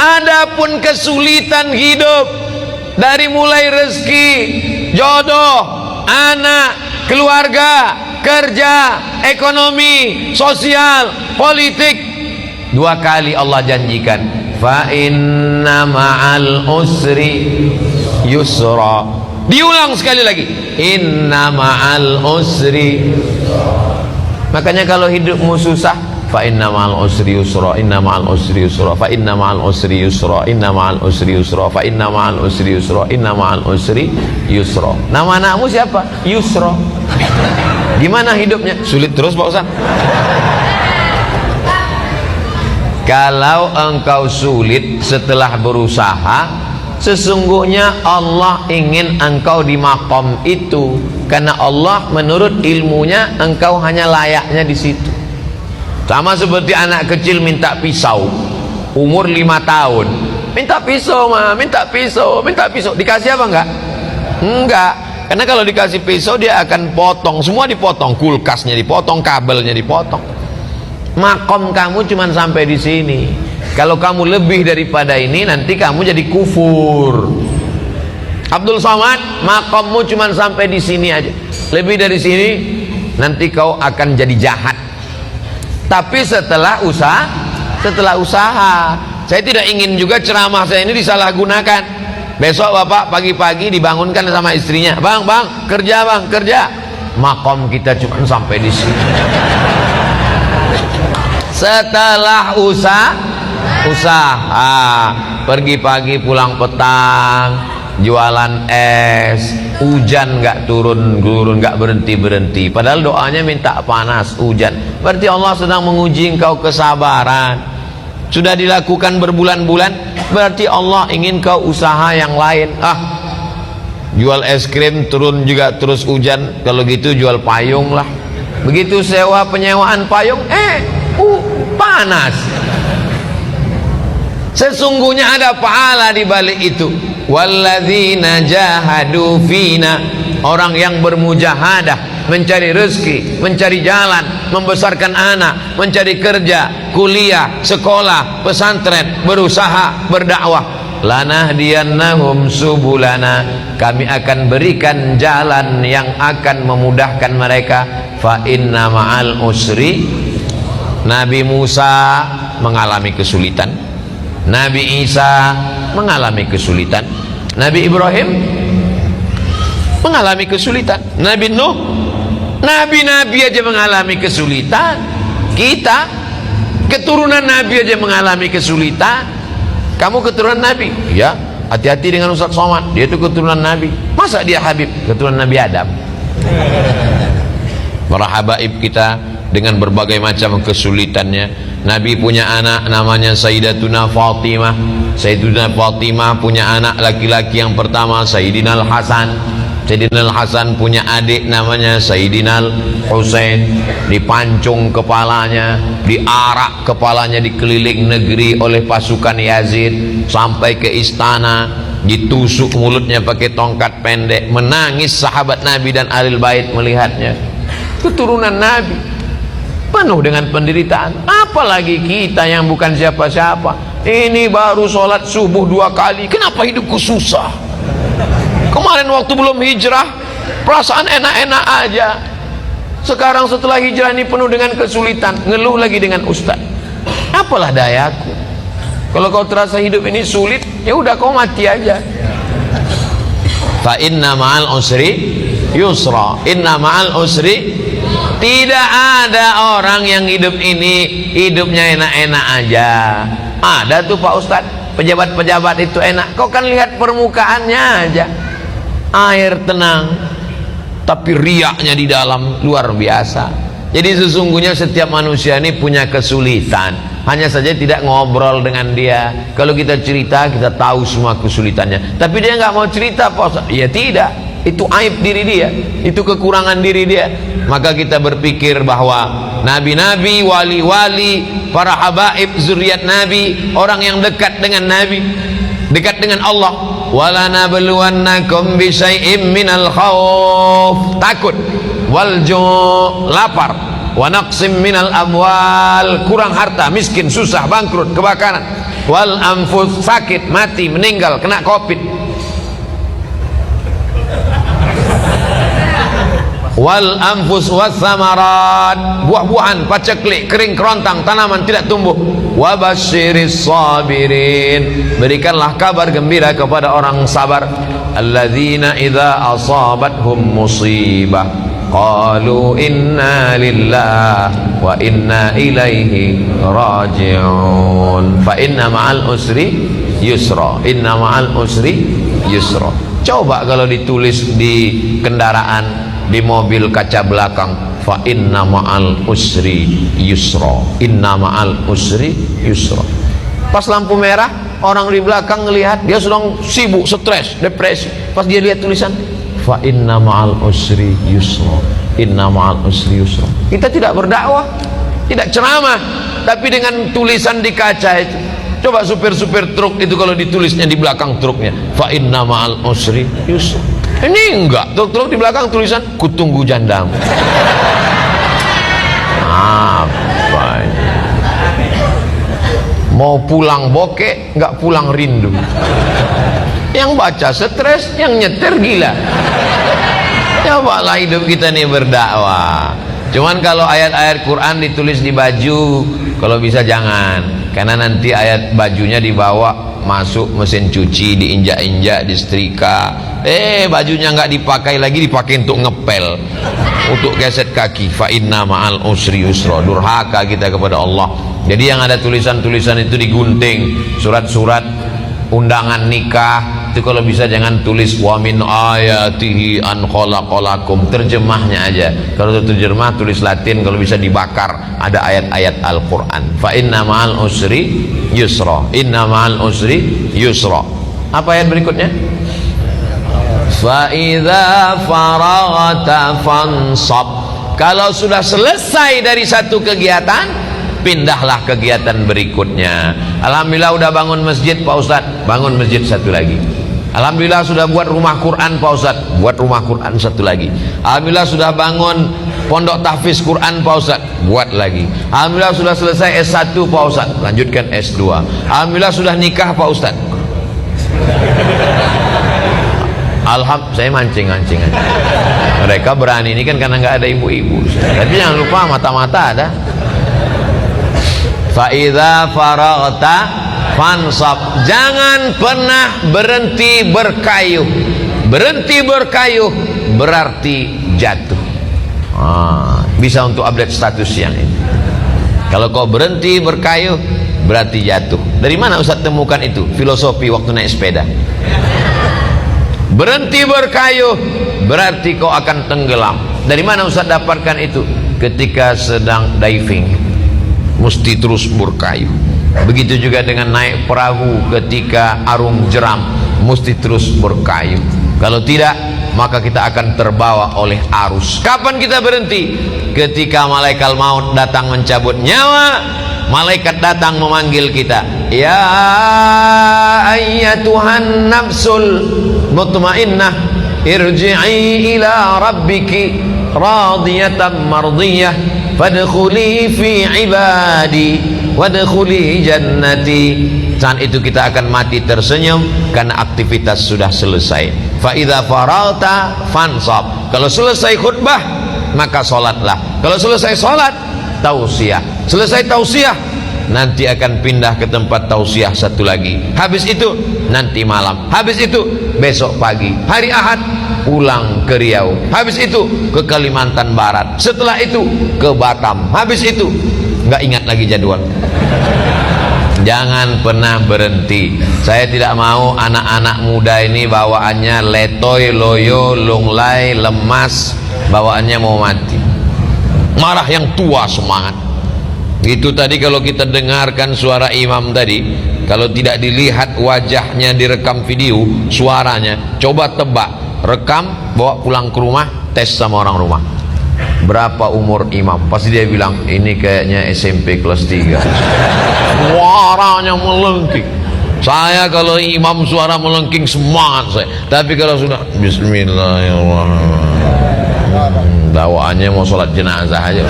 Adapun kesulitan hidup, dari mulai rezeki, jodoh, anak, keluarga, kerja, ekonomi, sosial, politik, 2 kali Allah janjikan, fa inna ma'al usri yusra. Diulang sekali lagi, inna ma'al usri. Makanya kalau hidupmu susah, fa inna ma'al usri yusra, inna ma'al usri yusra, fa inna ma'al usri yusra, inna ma'al usri yusra, fa inna ma'al usri yusra, inna ma'al usri yusra. Nama anakmu siapa? Yusra. Gimana hidupnya? Sulit terus Pak Ustaz. Kalau engkau sulit setelah berusaha, sesungguhnya Allah ingin engkau di makom itu, karena Allah menurut ilmunya engkau hanya layaknya di situ. Sama seperti anak kecil minta pisau, umur 5 tahun, minta pisau mah, minta pisau, minta pisau. Dikasih apa enggak? Enggak. Karena kalau dikasih pisau dia akan potong, semua dipotong, kulkasnya dipotong, kabelnya dipotong. Makom kamu cuma sampai di sini. Kalau kamu lebih daripada ini, nanti kamu jadi kufur. Abdul Somad, makommu cuma sampai di sini aja. Lebih dari sini, nanti kau akan jadi jahat. Tapi setelah usaha, saya tidak ingin juga ceramah saya ini disalahgunakan. Besok bapak pagi-pagi dibangunkan sama istrinya, bang, kerja bang, kerja. Makom kita cuma sampai di sini. Setelah usaha, pergi pagi pulang petang, jualan es, hujan nggak turun nggak berhenti. Padahal doanya minta panas, hujan. Berarti Allah sedang menguji engkau kesabaran. Sudah dilakukan berbulan-bulan, berarti Allah ingin kau usaha yang lain. Jual es krim turun juga terus hujan, kalau gitu jual payung lah. Begitu sewa penyewaan payung, panas. Sesungguhnya ada pahala di balik itu. Walladzina jahadu fina, orang yang bermujahadah, mencari rezeki, mencari jalan, membesarkan anak, mencari kerja, kuliah, sekolah, pesantren, berusaha, berdakwah. Lanahdiyannahum subulana, kami akan berikan jalan yang akan memudahkan mereka. Fa inna ma'al usri. Nabi Musa mengalami kesulitan, Nabi Isa mengalami kesulitan, Nabi Ibrahim mengalami kesulitan, Nabi Nuh, nabi-nabi aja mengalami kesulitan. Kita keturunan Nabi aja mengalami kesulitan. Kamu keturunan Nabi? Ya, hati-hati dengan Ustaz Somad, dia itu keturunan Nabi. Masa dia Habib? Keturunan Nabi Adam. Para habaib kita dengan berbagai macam kesulitannya. Nabi punya anak namanya Sayyidatuna Fatimah. Sayyidatuna Fatimah punya anak laki-laki yang pertama Sayyidina Al-Hasan. Sayyidina Al-Hasan punya adik namanya Sayyidina Al-Husain. Dipancung kepalanya, diarak kepalanya dikeliling negeri oleh pasukan Yazid sampai ke istana, ditusuk mulutnya pakai tongkat pendek. Menangis sahabat Nabi dan Ahlul Bait melihatnya. Keturunan Nabi penuh dengan penderitaan. Apalagi kita yang bukan siapa-siapa. Ini baru sholat subuh 2 kali, kenapa hidupku susah? Kemarin waktu belum hijrah perasaan enak-enak aja. Sekarang setelah hijrah ini penuh dengan kesulitan, ngeluh lagi dengan ustaz. Apalah dayaku. Kalau kau terasa hidup ini sulit, ya udah kau mati aja. Fa inna ma'al usri yusra, inna ma'al usri. Tidak ada orang yang hidup ini hidupnya enak-enak aja. Ada tuh Pak Ustadz, pejabat-pejabat itu enak. Kau kan lihat permukaannya aja, air tenang, tapi riaknya di dalam luar biasa. Jadi sesungguhnya setiap manusia ini punya kesulitan, hanya saja tidak ngobrol dengan dia. Kalau kita cerita, kita tahu semua kesulitannya, tapi dia nggak mau cerita Pak Ustadz. Ya tidak, itu aib diri dia, itu kekurangan diri dia. Maka kita berpikir bahwa nabi-nabi, wali-wali, para habaib, zuriat Nabi, orang yang dekat dengan Nabi, dekat dengan Allah. Walanabluwannakum bisyai'im minal khauf, takut, wal ju', lapar, wa naqsim minal amwal, kurang harta, miskin, susah, bangkrut, kebakaran, wal anfus, sakit, mati, meninggal, kena covid, wal anfus was samarat, buah-buahan, paceklik, kering kerontang, tanaman tidak tumbuh. Wa basyiris sabirin, berikanlah kabar gembira kepada orang sabar. Alladzina idza asabathum musibah qalu inna lillahi wa inna ilaihi raji'un. Fa inna ma'al usri yusra, inna ma'al usri yusra. Coba kalau ditulis di kendaraan, di mobil kaca belakang, fa inna ma'al usri yusra, inna ma'al usri yusra. Pas lampu merah, orang di belakang ngelihat dia sedang sibuk, stres, depresi. Pas dia lihat tulisan fa inna ma'al usri yusra, inna ma'al usri yusra. Kita tidak berdakwah, tidak ceramah, tapi dengan tulisan di kaca itu. Coba supir-supir truk itu kalau ditulisnya di belakang truknya fa inna ma'al usri yusra. Ini enggak, truk-truk di belakang tulisan kutunggu jandamu. Apa ini? Mau pulang bokeh, enggak pulang rindu. Yang baca stres, yang nyetir gila. Cobalah hidup kita nih berdakwah. Cuman kalau ayat-ayat Quran ditulis di baju, kalau bisa jangan, karena nanti ayat bajunya dibawa masuk mesin cuci, diinjak-injak, disetrika, bajunya nggak dipakai lagi, dipakai untuk ngepel, untuk geset kaki. Fa inna ma'al usri yusra. Durhaka kita kepada Allah. Jadi yang ada tulisan-tulisan itu digunting, surat-surat undangan nikah itu kalau bisa jangan tulis wa min ayatihi an khalaqalakum, terjemahnya aja. Kalau terjemah tulis Latin, kalau bisa dibakar, ada ayat-ayat Al-Qur'an. Fa inna ma'al usri yusra, inna ma'al usri yusra. Apa ayat berikutnya? Fa idza faraghta fansab. Kalau sudah selesai dari satu kegiatan, pindahlah kegiatan berikutnya. Alhamdulillah udah bangun masjid Pak Ustaz, bangun masjid satu lagi. Alhamdulillah sudah buat rumah Quran Pak Ustaz, buat rumah Quran satu lagi. Alhamdulillah sudah bangun pondok tahfiz Quran Pak Ustaz, buat lagi. Alhamdulillah sudah selesai S1 Pak Ustaz, lanjutkan S2. Alhamdulillah sudah nikah Pak Ustaz. Alhamdulillah, saya mancing-mancing aja. Mereka berani ini kan karena nggak ada ibu-ibu. Tapi jangan lupa mata-mata ada. Fa idza faraghta fansab. Jangan pernah berhenti berkayuh. Berhenti berkayuh berarti jatuh. Bisa untuk update status yang ini. Kalau kau berhenti berkayuh berarti jatuh. Dari mana Ustaz temukan itu? Filosofi waktu naik sepeda. Berhenti berkayuh berarti kau akan tenggelam. Dari mana Ustaz dapatkan itu? Ketika sedang diving, mesti terus berkayuh. Begitu juga dengan naik perahu ketika arung jeram, mesti terus berkayuh. Kalau tidak, maka kita akan terbawa oleh arus. Kapan kita berhenti? Ketika malaikat maut datang mencabut nyawa, malaikat datang memanggil kita, ya ayyatuhan nafsul mutmainnah, irji'i ila rabbiki radiyatan mardiyah, fadkhuli fi ibadi wadkhuli jannati. Saat itu kita akan mati tersenyum karena aktivitas sudah selesai. Fa idza faragta fansab. Kalau selesai khutbah maka salatlah. Kalau selesai salat tausiah. Selesai tausiah nanti akan pindah ke tempat tausiah satu lagi. Habis itu nanti malam. Habis itu besok pagi. Hari Ahad pulang ke Riau. Habis itu ke Kalimantan Barat. Setelah itu ke Batam. Habis itu nggak ingat lagi jadwal. Jangan pernah berhenti. Saya tidak mau anak-anak muda ini bawaannya letoy, loyo, lunglai, lemas, bawaannya mau mati. Marah yang tua semangat. Itu tadi kalau kita dengarkan suara imam tadi, kalau tidak dilihat wajahnya direkam video, suaranya, coba tebak, rekam, bawa pulang ke rumah, tes sama orang rumah. Berapa umur imam? Pasti dia bilang ini kayaknya SMP kelas 3. Suaranya melengking. Saya kalau imam suara melengking semangat saya. Tapi kalau sudah Bismillahirrahmanirrahim, bawaannya mau sholat jenazah aja.